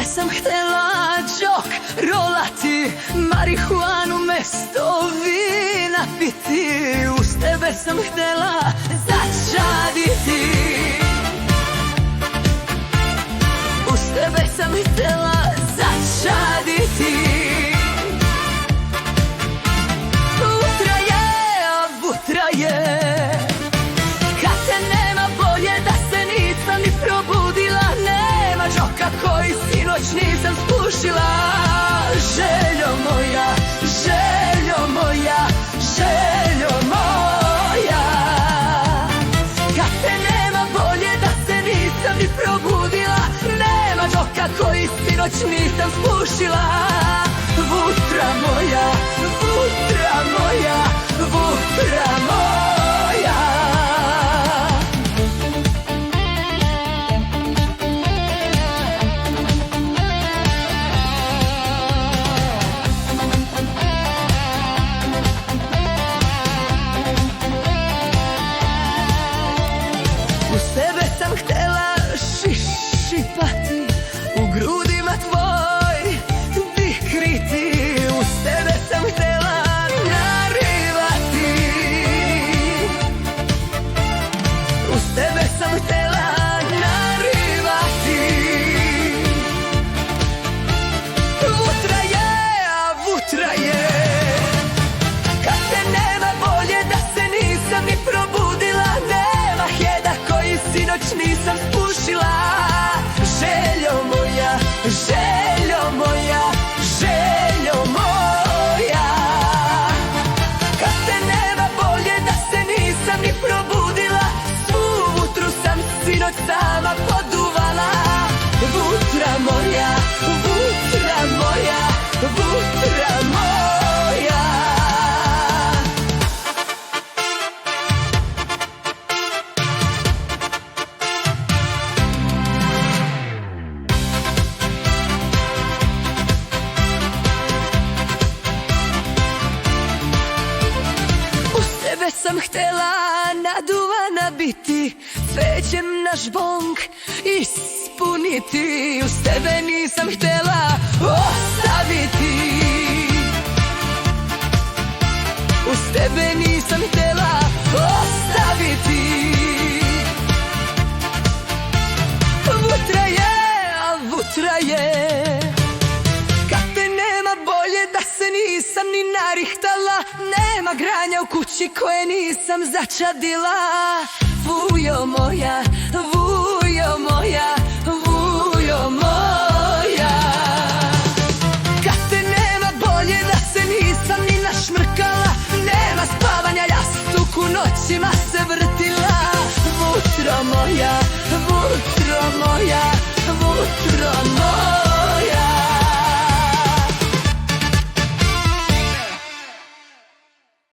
tebe sam htela džok rolati, marihuanu mesto vina piti. Uz tebe sam htela začaditi, uz tebe sam htela začaditi. Vutra je, kad te nema bolje da se nisam ni probudila. Nema džoka koji sinoć nisam spušila. Željo moja, željo moja, željo moja, kad te nema bolje da se nisam ni probudila. Nema džoka koji sinoć nisam spušila. Vutra moja, vutra moja, vutra moja. Uz tebe sam htela šišipati, u grudima tvoj dikriti. Uz tebe sam htela narivati, uz tebe sam htela narivati. Vutra je, kad te nema bolje da se nisam ni probudila. Nema heda koji sinoć nisam spušila. Željo moja, željo moja, željo moja, kad te nema bolje da se nisam ni probudila. Svu vutru sam sinoć sama poduvala. Vutra moja, vutra moja, vutra moja. Tebe sam htela naduvana biti, cvećem na žbonk ispuniti. Uz tebe nisam htela ostaviti, uz tebe nisam htela ostaviti. Vutra je, kad te nema bolje da se nisam ni narihtala. Nema granja u kući koje nisam začadila. Fujo moja,